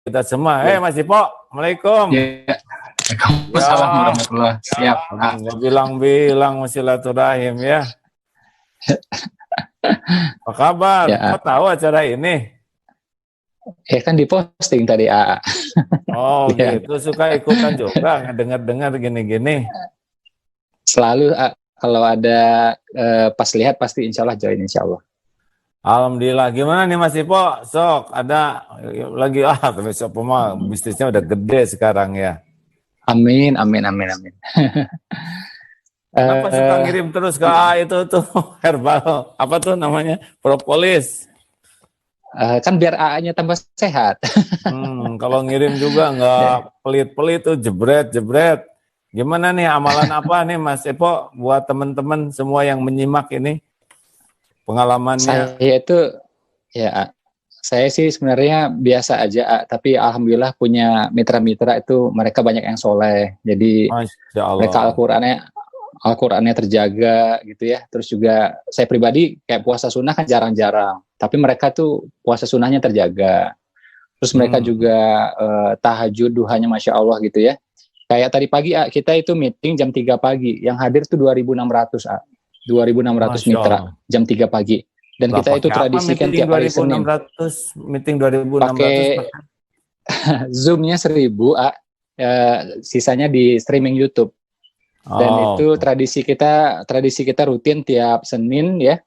kita semua. Mas Ipo, Assalamualaikum. Ya. Waalaikumsalam warahmatullahi wabarakatuh. Siap. Nggak bilang-bilang silaturahim ya. Apa kabar? Ya, Kau tahu acara ini? kan diposting tadi A. Oh Ya. gitu, suka ikutan juga, dengar-dengar gini-gini. Selalu kalau ada pas lihat pasti insya Allah join insya Allah. Alhamdulillah. Gimana nih Mas Ipo? Sok ada lagi besok mah bisnisnya udah gede sekarang ya. Amin. Kenapa suka ngirim terus ke itu tuh herbal apa tuh namanya propolis? Kan biar A-nya tambah sehat. Kalau ngirim juga nggak pelit-pelit tuh jebret. Gimana nih amalan apa nih Mas Ipo buat teman-teman semua yang menyimak ini pengalamannya? Saya sih sebenarnya biasa aja, tapi alhamdulillah punya mitra-mitra itu mereka banyak yang soleh. Jadi mereka Al-Qur'annya terjaga gitu ya. Terus juga saya pribadi kayak puasa sunnah kan jarang-jarang, tapi mereka tuh puasa sunnahnya terjaga. Terus mereka juga tahajud duhanya Masya Allah gitu ya. Kayak tadi pagi kita itu meeting jam 3 pagi, yang hadir tuh 2.600 2.600 mitra jam 3 pagi. Dan kita itu tradisikan tiap hari Senin. Meeting 2.600 pakai Zoom-nya 1.000 sisanya di streaming YouTube. Dan itu tradisi kita rutin tiap Senin ya,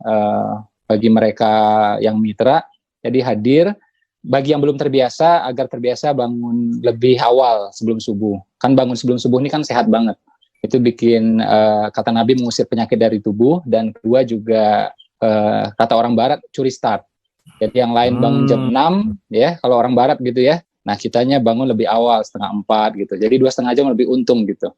bagi mereka yang mitra. Jadi hadir. Bagi yang belum terbiasa, agar terbiasa bangun lebih awal sebelum subuh. Kan bangun sebelum subuh ini kan sehat banget. Itu bikin kata Nabi mengusir penyakit dari tubuh, dan kedua juga kata orang Barat curi start. Jadi yang lain bangun jam 6 ya, kalau orang Barat gitu ya. Nah kitanya bangun lebih awal 3:30 gitu. Jadi 2,5 jam lebih untung gitu.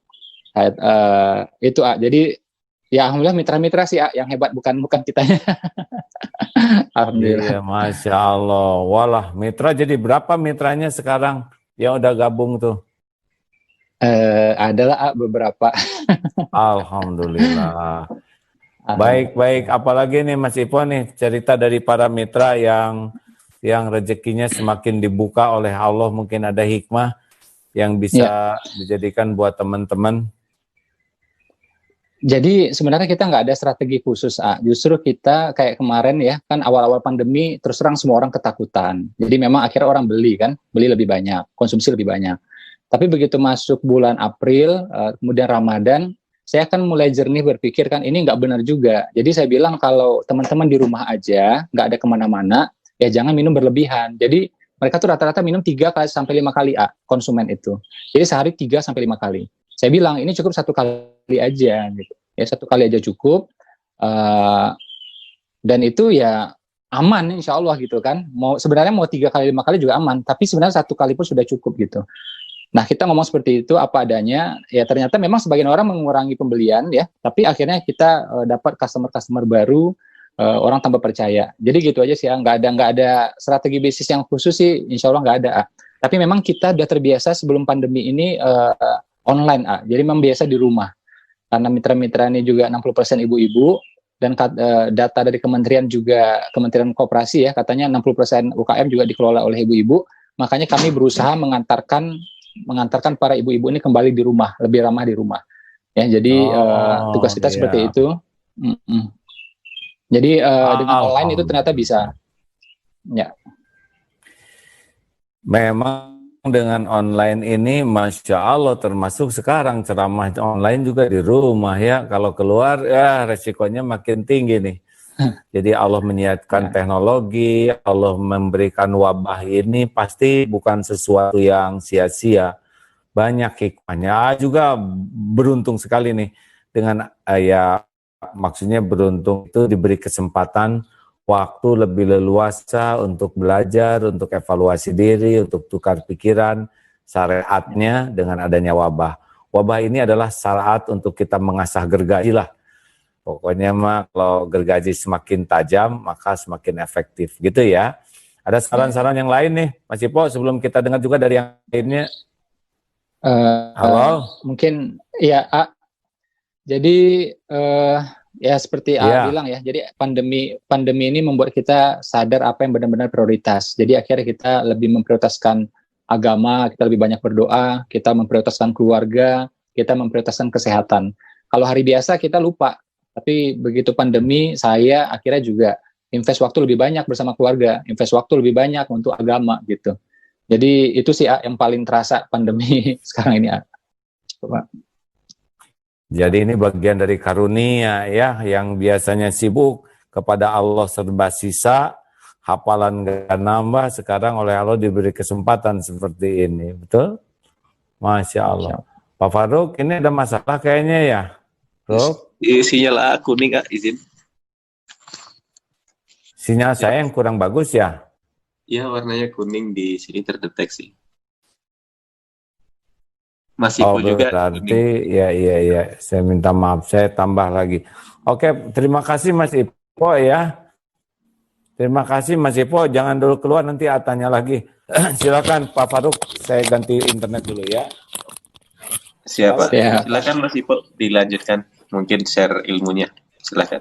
Itu jadi ya alhamdulillah mitra-mitra sih yang hebat, bukan kitanya. Alhamdulillah. Iya, Masya Allah. Walah, mitra jadi berapa mitranya sekarang yang udah gabung tuh? Adalah beberapa. Alhamdulillah. Baik. Apalagi nih Mas Ipo nih cerita dari para mitra yang rezekinya semakin dibuka oleh Allah, mungkin ada hikmah yang bisa dijadikan buat teman-teman. Jadi sebenarnya kita nggak ada strategi khusus, justru kita kayak kemarin ya, kan awal-awal pandemi terus terang semua orang ketakutan. Jadi memang akhirnya orang beli lebih banyak, konsumsi lebih banyak. Tapi begitu masuk bulan April, kemudian Ramadan, saya kan mulai jernih berpikir kan ini nggak benar juga. Jadi saya bilang kalau teman-teman di rumah aja, nggak ada kemana-mana, ya jangan minum berlebihan. Jadi mereka tuh rata-rata minum 3 sampai 5 kali konsumen itu. Jadi sehari 3 sampai 5 kali. Saya bilang ini cukup 1 kali aja gitu. Ya 1 kali aja cukup. Dan itu ya aman insya Allah gitu kan. Sebenarnya mau 3 kali 5 kali juga aman, tapi sebenarnya 1 kali pun sudah cukup gitu. Nah kita ngomong seperti itu apa adanya. Ya ternyata memang sebagian orang mengurangi pembelian ya, tapi akhirnya kita dapat customer baru, orang tambah percaya. Jadi gitu aja sih nggak ada strategi bisnis yang khusus sih, insya Allah nggak ada. Tapi memang kita udah terbiasa sebelum pandemi ini online jadi memang biasa di rumah. Karena mitra-mitra ini juga 60% ibu-ibu, dan data dari kementerian Kementerian Koperasi ya, katanya 60% UKM juga dikelola oleh ibu-ibu. Makanya kami berusaha mengantarkan para ibu-ibu ini kembali di rumah, lebih ramah di rumah. Ya, jadi tugas kita seperti itu. Jadi dengan online itu ternyata bisa. Ya. Memang dengan online ini Masya Allah, termasuk sekarang ceramah online juga di rumah ya. Kalau keluar ya resikonya makin tinggi nih. Jadi Allah menyiapkan teknologi, Allah memberikan wabah ini pasti bukan sesuatu yang sia-sia. Banyak hikmahnya. Juga beruntung sekali nih dengan maksudnya beruntung itu diberi kesempatan waktu lebih leluasa untuk belajar, untuk evaluasi diri, untuk tukar pikiran, syariatnya dengan adanya wabah. Wabah ini adalah saat untuk kita mengasah gergaji lah. Pokoknya mah kalau gergaji semakin tajam, maka semakin efektif gitu ya. Ada saran-saran yang lain nih, Mas Ipo, sebelum kita dengar juga dari yang lainnya. Halo? Mungkin ya, jadi ya seperti bilang ya, jadi pandemi ini membuat kita sadar apa yang benar-benar prioritas. Jadi akhirnya kita lebih memprioritaskan agama, kita lebih banyak berdoa, kita memprioritaskan keluarga, kita memprioritaskan kesehatan. Kalau hari biasa kita lupa, tapi begitu pandemi, saya akhirnya juga invest waktu lebih banyak bersama keluarga, invest waktu lebih banyak untuk agama gitu. Jadi itu sih yang paling terasa pandemi sekarang ini. Pak. Jadi ini bagian dari karunia ya, yang biasanya sibuk kepada Allah serba sisa, hafalan gak nambah, sekarang oleh Allah diberi kesempatan seperti ini, betul? Masya Allah. Pak Faruk, ini ada masalah kayaknya ya, Ruk? Sinyal kuning Kak, izin. Sinyal saya yang kurang bagus ya? Ya, warnanya kuning di sini terdeteksi. Masih juga berarti kuning. ya, saya minta maaf, saya tambah lagi. Oke, terima kasih Mas Ipo ya. Terima kasih Mas Ipo, jangan dulu keluar, nanti tanya lagi. Silakan Pak Faruk, saya ganti internet dulu ya. Siapa? Silakan Mas Ipo dilanjutkan, mungkin share ilmunya. Silakan.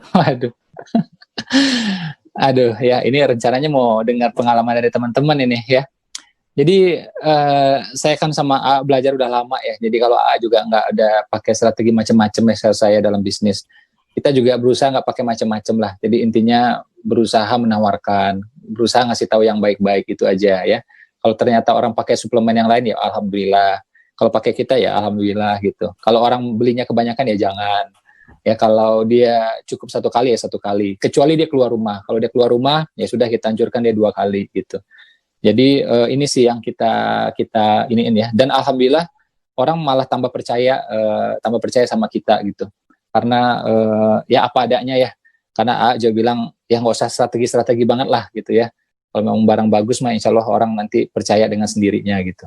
Aduh ya, ini rencananya mau dengar pengalaman dari teman-teman ini ya. Jadi saya kan sama A belajar udah lama ya. Jadi kalau A juga nggak ada pakai strategi macam-macam ya saya dalam bisnis. Kita juga berusaha nggak pakai macam-macam lah. Jadi intinya berusaha menawarkan, berusaha ngasih tahu yang baik-baik itu aja ya. Kalau ternyata orang pakai suplemen yang lain ya alhamdulillah. Kalau pakai kita ya alhamdulillah gitu. Kalau orang belinya kebanyakan ya jangan. Ya kalau dia cukup 1 kali ya 1 kali. Kecuali dia keluar rumah. Kalau dia keluar rumah ya sudah kita anjurkan dia 2 kali gitu. Jadi ini sih yang kita iniin ya. Dan alhamdulillah orang malah tambah percaya sama kita gitu. Karena ya apa adanya ya. Karena A juga bilang ya nggak usah strategi banget lah gitu ya. Kalau memang barang bagus mah insya Allah orang nanti percaya dengan sendirinya gitu.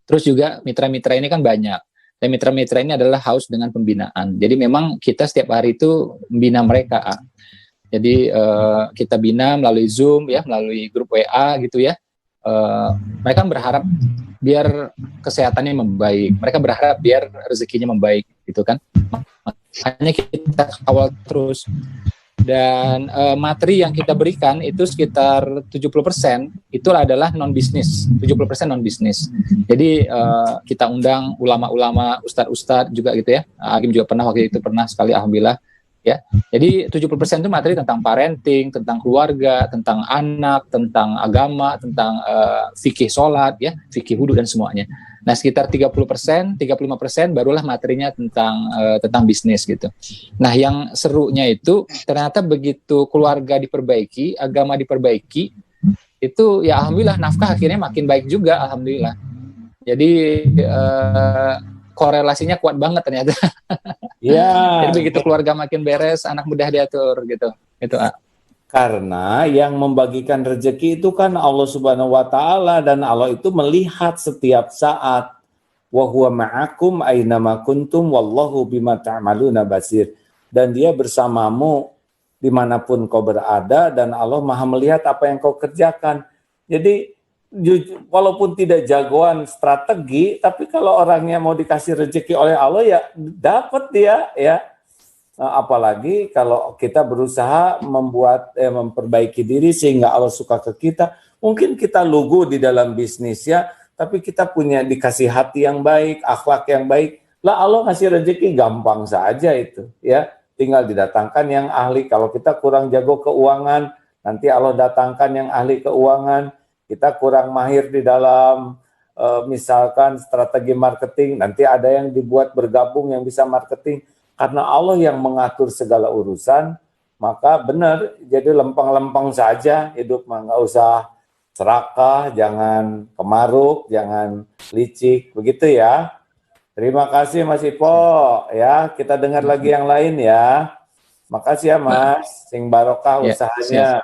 Terus juga mitra-mitra ini kan banyak. Dan mitra-mitra ini adalah haus dengan pembinaan. Jadi memang kita setiap hari itu membina mereka. A. Jadi kita bina melalui Zoom ya, melalui grup WA gitu ya. Mereka berharap biar kesehatannya membaik. Mereka berharap biar rezekinya membaik gitu kan. Makanya kita kawal terus. Dan materi yang kita berikan itu sekitar 70% itu adalah non-bisnis, 70% non-bisnis. Jadi kita undang ulama-ulama, ustadz-ustadz juga gitu ya. Hakim juga waktu itu pernah sekali alhamdulillah ya. Jadi 70% itu materi tentang parenting, tentang keluarga, tentang anak, tentang agama, tentang fikih sholat ya, fikih wudu dan semuanya. Nah, sekitar 30%, 35% barulah materinya tentang bisnis gitu. Nah, yang serunya itu ternyata begitu keluarga diperbaiki, agama diperbaiki, itu ya alhamdulillah nafkah akhirnya makin baik juga alhamdulillah. Jadi korelasinya kuat banget ternyata. Ya. Jadi begitu keluarga makin beres, anak mudah diatur gitu. Itu Karena yang membagikan rezeki itu kan Allah Subhanahu wa taala, dan Allah itu melihat setiap saat. Wa huwa ma'akum aina ma kuntum wallahu bima ta'maluna basir. Dan dia bersamamu dimanapun kau berada, dan Allah Maha melihat apa yang kau kerjakan. Jadi walaupun tidak jagoan strategi, tapi kalau orangnya mau dikasih rezeki oleh Allah ya dapat dia ya. Apalagi kalau kita berusaha memperbaiki diri sehingga Allah suka ke kita. Mungkin kita lugu di dalam bisnis ya, tapi kita punya dikasih hati yang baik, akhlak yang baik. Lah Allah ngasih rezeki gampang saja itu ya. Tinggal didatangkan yang ahli. Kalau kita kurang jago keuangan, nanti Allah datangkan yang ahli keuangan. Kita kurang mahir di dalam misalkan strategi marketing, nanti ada yang dibuat bergabung yang bisa marketing. Karena Allah yang mengatur segala urusan, maka benar, jadi lempeng-lempeng saja hidup, nggak usah serakah, jangan kemaruk, jangan licik, begitu ya. Terima kasih Mas Ipo, ya kita dengar lagi yang lain ya. Makasih ya Mas, sing barokah usahanya.